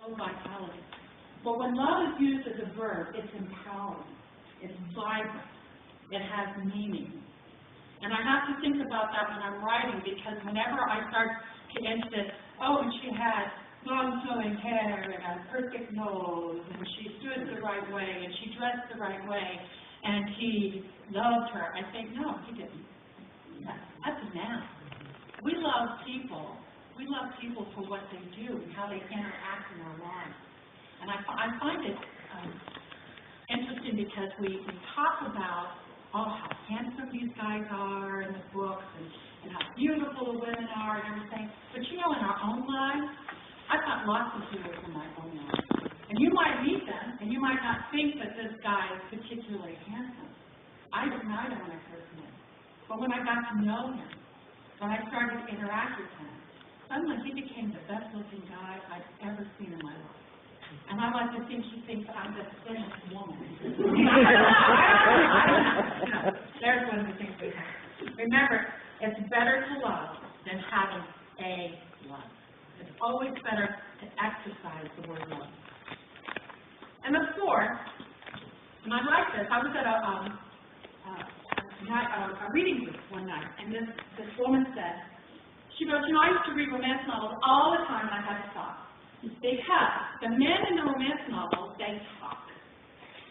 so vitality. But when love is used as a verb, it's empowering, it's vibrant, it has meaning. And I have to think about that when I'm writing, because whenever I start to end this, oh, and she had long flowing hair and a perfect nose, and she stood the right way, and she dressed the right way, and he loved her, I think, no, he didn't. That's a noun. We love people. We love people for what they do and how they interact in our lives. And I find it interesting because we talk about, oh, how handsome these guys are in the books and how beautiful the women are and everything. But you know, in our own lives, I've got lots of heroes in my own life. And you might meet them, and you might not think that this guy is particularly handsome. I didn't either when I first met him. But when I got to know him, when I started to interact with him, suddenly he became the best-looking guy I've ever seen in my life. And I like to think he thinks I'm the thinnest woman. There's one of the things we have. Remember, it's better to love than having a love. It's always better to exercise the word love. And the fourth, and I like this, I was at a reading group one night, and this woman said, she goes, you know, I used to read romance novels all the time, and I had to stop. Because the men in the romance novels, they talk.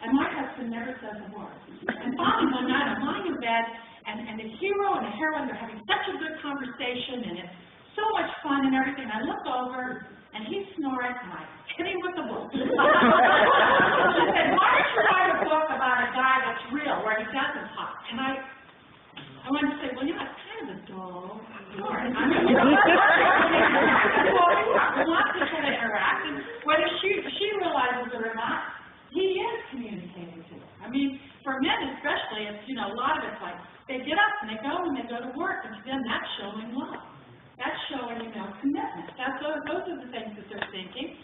And my husband never says a word. And finally one night I'm lying in bed, and the hero and the heroine are having such a good conversation, and it's so much fun and everything. I look over, and he's snoring, and I hit him with the book. She said, why don't you write a book about a guy that's real, where he doesn't talk? And I wanted to say, well, you know, it's kind of a dull story. I mean, we want people to interact, and whether she realizes it or not, he is communicating to her. I mean, for men especially, it's, you know, a lot of it's like, they get up and they go to work, and to them that's showing love. That's showing, you know, commitment. Those are the things that they're thinking.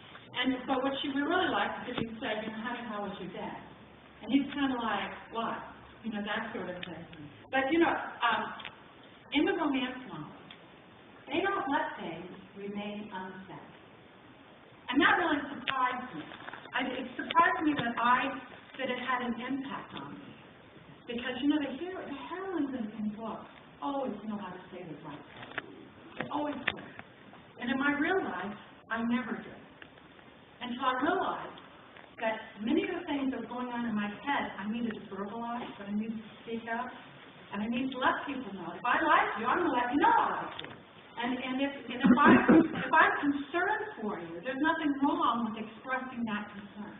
But what she would really like is if you say, you know, honey, how was your day? And he's kind of like, what? You know, that sort of thing. But, you know, in the romance novel, they don't let things remain unsaid. And that really surprised me. It surprised me that it had an impact on me. Because, you know, the heroines in books always know how to say the right thing. They always do. And in my real life, I never did. Until I realized that many of the things that were going on in my head, I needed to verbalize, but I needed to speak up, and I needed to let people know. If I like you, I'm going to let you know I like you. And if I'm concerned for you, there's nothing wrong with expressing that concern.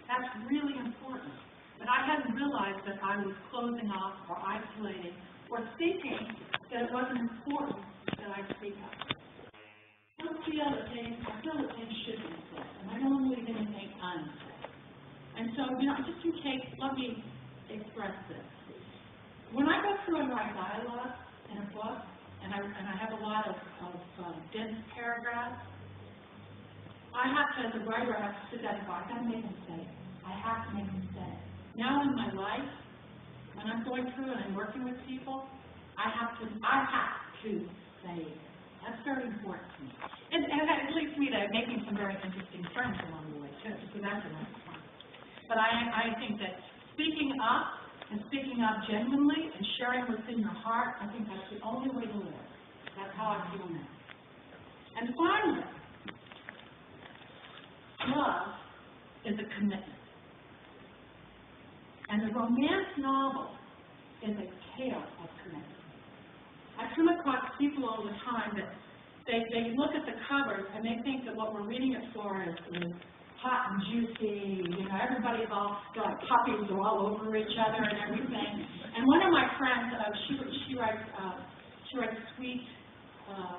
That's really important. But I hadn't realized that I was closing off or isolating or thinking that it wasn't important that I speak up. I feel that things should be said, and I don't leave anything unsaid. And so, you know, just in case, let me express this. When I go through and write dialogue in a book, and I have a lot of dense paragraphs, I have to, as a writer, I have to sit down and go, I've got to make a mistake. I have to make a mistake. Now in my life, when I'm going through and I'm working with people, I have to say it. That's very important to me. And it leads me to making some very interesting friends along the way, too. So that's a lot of fun. But I think that speaking up and speaking up genuinely and sharing what's in your heart, I think that's the only way to live. That's how I feel now. And finally, love is a commitment. And the romance novel is a tale of commitment. I come across people all the time that they look at the covers and they think that what we're reading it for is hot and juicy, you know, everybody's all, like, puppies are all over each other and everything. And one of my friends, she writes sweet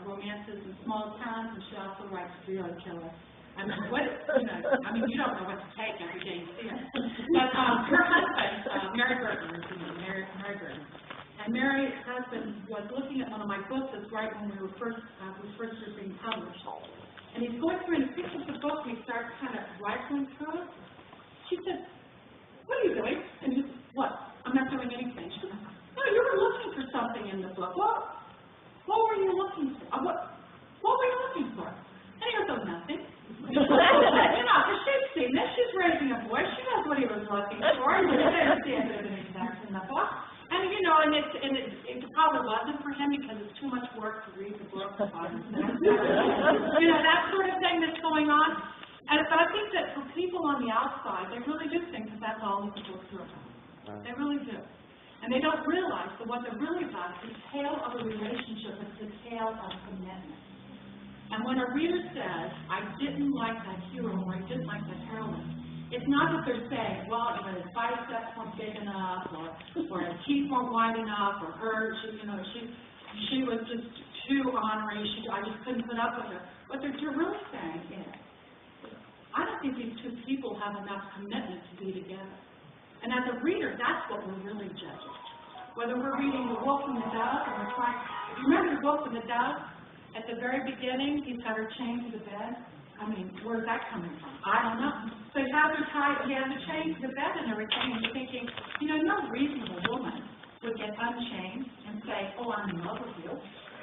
romances in small towns, and she also writes serial killer. I mean, you don't know what to take every day you see it. But her husband, Mary Burton, Mary Burton. And Mary's husband was looking at one of my books. It's right when we first were being published. And he's going through and he picks up the book and he starts kind of rifling through it. She said, what are you doing? And he said, what? I'm not doing anything. She said, no, you were looking for something in the book. What were you looking for? What were you looking for? And he goes, oh, nothing. because it's too much work to read the book. You know, that sort of thing that's going on. And but I think that for people on the outside, they really do think that that's all these books are about. They really do. And they don't realize that what they're really about is the tale of a relationship. It's the tale of commitment. And when a reader says, I didn't like that hero or I didn't like that heroine, it's not that they're saying, well, you know, his biceps weren't big enough, or his teeth weren't wide enough, or her, she was just too honorary, I just couldn't put up with her. What they're really saying is, I don't think these two people have enough commitment to be together. And as a reader, that's what we're really judging. Whether we're reading The Wolf and the Dove, and we're trying, if you remember The Wolf and the Dove, at the very beginning, he's got her chained to the bed. I mean, where's that coming from? I don't know. So he has her chained to the bed and everything, and you're thinking, you know, no reasonable woman would get unchained and say, oh, I'm in love with you.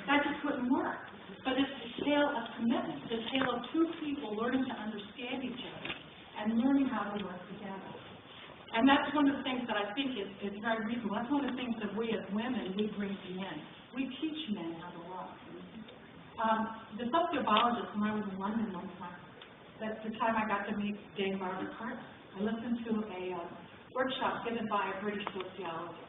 That just wouldn't work. But it's the tale of commitment, the tale of two people learning to understand each other and learning how to work together. And that's one of the things that I think is very reasonable. That's one of the things that we as women, we bring to men. We teach men how to love. The sociobiologist, when I was in London one time, that's the time I got to meet Dame Barbara Carter. I listened to a workshop given by a British sociologist.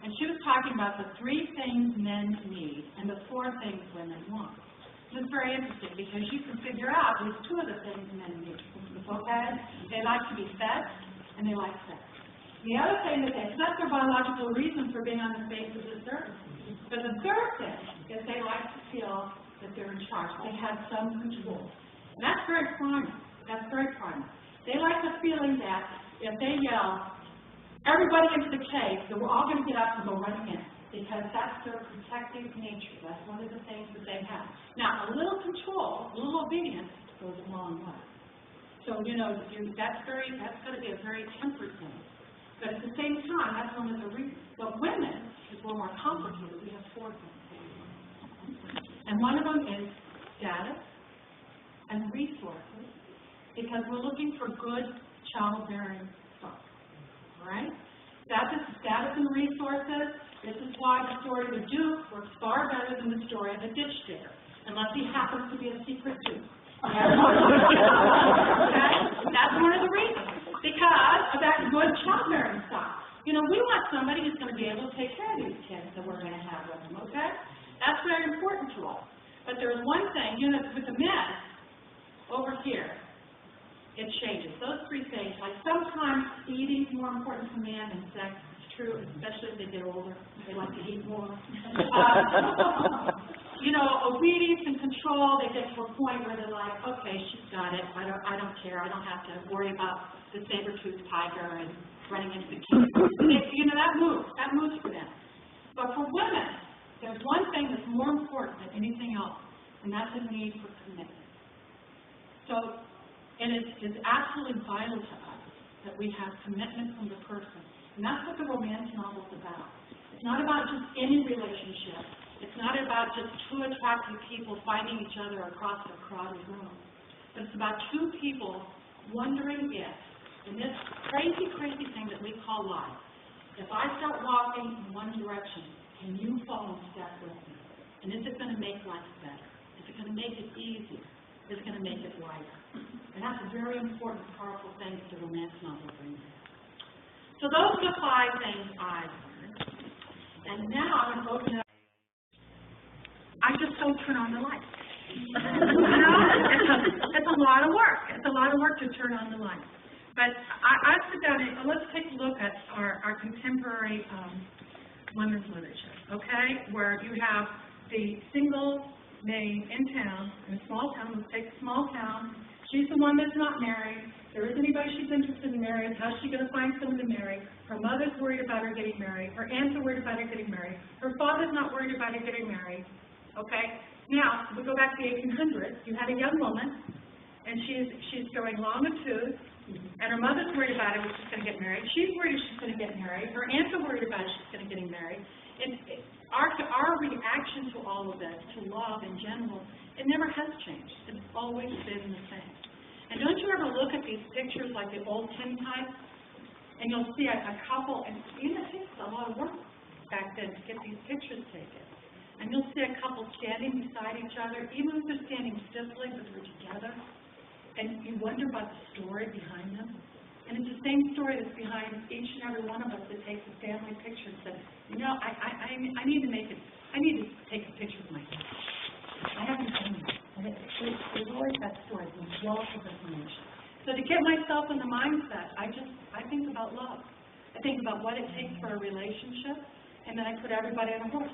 And she was talking about the 3 things men need and the 4 things women want. It's very interesting because you can figure out there's 2 of the things men need. Okay? They like to be fed and they like sex. The other thing that so that's their biological reason for being on the face of this earth. But the 3rd thing is they like to feel that they're in charge. They have some control. And that's very primal. That's very primal. They like the feeling that if they yell, everybody into the cave, so we're all going to get up and go running in, because that's their protective nature. That's one of the things that they have. Now, a little control, a little obedience goes a long way. So, you know, that's going to be a very temperate thing. But at the same time, that's one of the reasons. But women is a little more complicated. We have 4 things. And one of them is status and resources, because we're looking for good childbearing stuff. All right? Status and resources. This is why the story of the Duke works far better than the story of the ditch digger, unless he happens to be a secret Duke. Okay? That's one of the reasons. Because of that good childbearing stuff. You know, we want somebody who's going to be able to take care of these kids that we're going to have with them, okay? That's very important to us. But there's one thing, you know, with the men, over here, it changes. Those 3 things, like sometimes eating is more important to men than sex. It's true, especially as they get older. They like to eat more. You know, obedience and control, they get to a point where they're like, okay, she's got it. I don't care. I don't have to worry about the saber-toothed tiger and running into the cave. You know, that moves for them. But for women, there's one thing that's more important than anything else, and that's the need for commitment. So, and it's absolutely vital to us that we have commitment from the person. And that's what the romance novel is about. It's not about just any relationship. It's not about just 2 attractive people finding each other across a crowded room. But it's about 2 people wondering if, in this crazy, crazy thing that we call life, if I start walking in one direction, can you follow and step with me? And is it going to make life better? Is it going to make it easier? Is it going to make it lighter? And that's a very important, powerful thing that the romance novel brings in. So those are the 5 things I've learned. And now I'm going to open up. I just don't turn on the lights. It's a lot of work. It's a lot of work to turn on the lights. But I sit down and let's take a look at our contemporary women's literature, okay? Where you have the single maid in town, in a small town. Let's take a small town. She's the one that's not married. There isn't anybody she's interested in marrying. How's she going to find someone to marry? Her mother's worried about her getting married. Her aunts are worried about her getting married. Her father's not worried about her getting married. Okay? Now, we go back to the 1800s. You had a young woman, and she's going long in tooth, and her mother's worried about her if she's going to get married. She's worried if she's going to get married. Her aunts are worried about if she's going to get married. And our reaction to all of this, to love in general, it never has changed. It's always been the same. And don't you ever look at these pictures like the old tintype, and you'll see a couple, and it takes a lot of work back then to get these pictures taken. and you'll see a couple standing beside each other, even if they're standing stiffly, but they're together, and you wonder about the story behind them. And it's the same story that's behind each and every one of us that takes a family picture and says, you know, I need to take a picture of myself. I haven't done that. And there's always that story, there's wealth of information. So to get myself in the mindset, I think about love. I think about what it takes for a relationship, and then I put everybody on a horse.